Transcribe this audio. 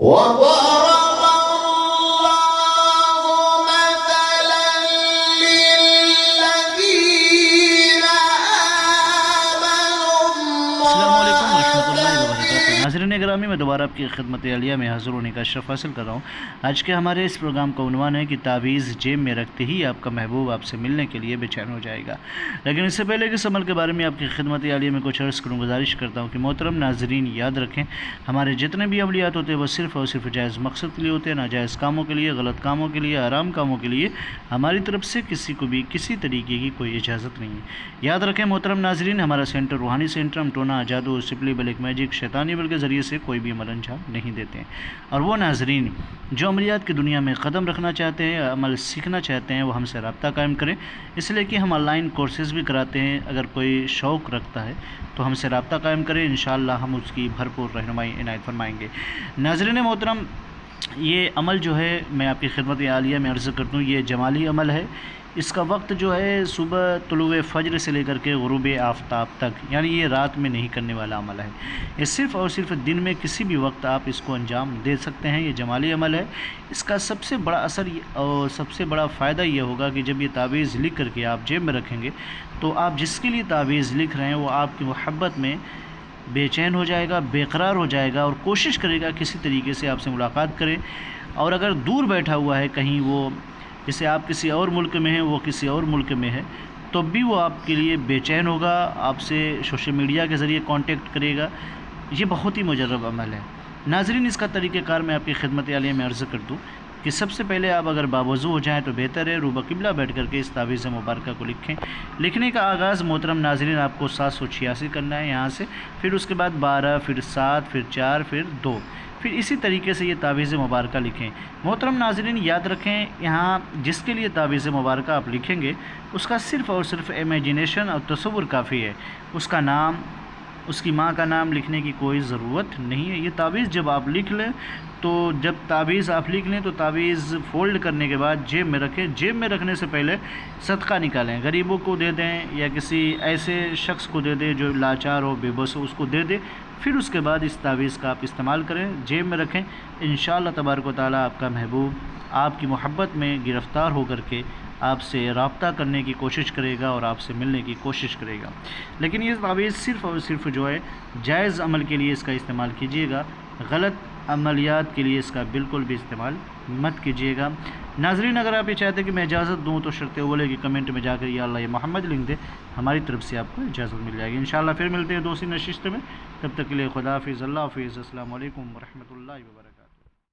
وضرب الله مثلا للذين آمنوا السلام علیکم ورحمۃ اللہ امرأة وبرکاتہ۔ ناظرین گرامی، میں دوبارہ آپ کی خدمت عالیہ میں حاضر ہونے کا شرف حاصل کر رہا ہوں۔ آج کے ہمارے اس پروگرام کا عنوان ہے کہ تعویذ جیب میں رکھتے ہی آپ کا محبوب آپ سے ملنے کے لیے بے چین ہو جائے گا۔ لیکن اس سے پہلے کہ اس عمل کے بارے میں آپ کی خدمت عالیہ میں کچھ عرض کروں، گزارش کرتا ہوں کہ محترم ناظرین یاد رکھیں، ہمارے جتنے بھی عملیات ہوتے ہیں وہ صرف اور صرف جائز مقصد کے لیے ہوتے ہیں، ناجائز کاموں کے لیے، غلط کاموں کے لیے، حرام کاموں کے لیے ہماری طرف سے کسی کو بھی کسی طریقے کی کوئی اجازت نہیں ہے۔ یاد رکھیں محترم ناظرین، ہمارا سینٹر روحانی سینٹر، ہم ٹونا، جادو، سپلی، بلیک میجک، شیطانی عمل کے ذریعے سے کوئی بھی عمل انجام نہیں دیتے ہیں۔ اور وہ ناظرین جو عملیات کی دنیا میں قدم رکھنا چاہتے ہیں، عمل سیکھنا چاہتے ہیں، وہ ہم سے رابطہ قائم کریں، اس لیے کہ ہم آن لائن کورسز بھی کراتے ہیں۔ اگر کوئی شوق رکھتا ہے تو ہم سے رابطہ قائم کریں، انشاءاللہ ہم اس کی بھرپور رہنمائی عنایت فرمائیں گے۔ ناظرین محترم، یہ عمل جو ہے میں آپ کی خدمت عالیہ میں عرض کرتا ہوں، یہ جمالی عمل ہے۔ اس کا وقت جو ہے صبح طلوع فجر سے لے کر کے غروب آفتاب تک، یعنی یہ رات میں نہیں کرنے والا عمل ہے۔ یہ صرف اور صرف دن میں کسی بھی وقت آپ اس کو انجام دے سکتے ہیں۔ یہ جمالی عمل ہے۔ اس کا سب سے بڑا اثر اور سب سے بڑا فائدہ یہ ہوگا کہ جب یہ تعویذ لکھ کر کے آپ جیب میں رکھیں گے تو آپ جس کے لیے تعویذ لکھ رہے ہیں وہ آپ کی محبت میں بے چین ہو جائے گا، بے قرار ہو جائے گا اور کوشش کرے گا کسی طریقے سے آپ سے ملاقات کرے۔ اور اگر دور بیٹھا ہوا ہے کہیں، وہ جیسے آپ کسی اور ملک میں ہیں، وہ کسی اور ملک میں ہے، تو بھی وہ آپ کے لیے بے چین ہوگا، آپ سے سوشل میڈیا کے ذریعے کانٹیکٹ کرے گا۔ یہ بہت ہی مجرب عمل ہے۔ ناظرین، اس کا طریقہ کار میں آپ کی خدمت عالیہ میں عرض کر دوں کہ سب سے پہلے آپ اگر باوضو ہو جائیں تو بہتر ہے، روبہ قبلہ بیٹھ کر کے اس تعویذ مبارکہ کو لکھیں۔ لکھنے کا آغاز محترم ناظرین آپ کو 786 کرنا ہے یہاں سے، پھر اس کے بعد 12، پھر 7، پھر 4، پھر 2، پھر اسی طریقے سے یہ تعویذ مبارکہ لکھیں۔ محترم ناظرین یاد رکھیں، یہاں جس کے لیے تعویذ مبارکہ آپ لکھیں گے اس کا صرف اور صرف امیجینیشن اور تصور کافی ہے۔ اس کا نام، اس کی ماں کا نام لکھنے کی کوئی ضرورت نہیں ہے۔ یہ تعویذ جب آپ لکھ لیں تو جب تعویذ آپ لکھ لیں تو تعویذ فولڈ کرنے کے بعد جیب میں رکھیں۔ جیب میں رکھنے سے پہلے صدقہ نکالیں، غریبوں کو دے دیں یا کسی ایسے شخص کو دے دیں جو لاچار ہو، بے بس ہو، اس کو دے دیں۔ پھر اس کے بعد اس تعویذ کا آپ استعمال کریں، جیب میں رکھیں۔ انشاءاللہ تبارک و تعالیٰ آپ کا محبوب آپ کی محبت میں گرفتار ہو کر کے آپ سے رابطہ کرنے کی کوشش کرے گا اور آپ سے ملنے کی کوشش کرے گا۔ لیکن یہ تعویذ صرف اور صرف جو ہے جائز عمل کے لیے اس کا استعمال کیجیے گا، غلط عملیات کے لیے اس کا بالکل بھی استعمال مت کیجیے گا۔ ناظرین اگر آپ یہ چاہتے ہیں کہ میں اجازت دوں تو شرط اولے کی کمنٹ میں جا کر یا اللہ یا محمد لکھ دیں، ہماری طرف سے آپ کو اجازت مل جائے گی۔ انشاءاللہ پھر ملتے ہیں دوسری نشست میں، تب تک کے لیے خدا حافظ، اللہ حافظ، السلام علیکم ورحمۃ اللہ وبرکاتہ۔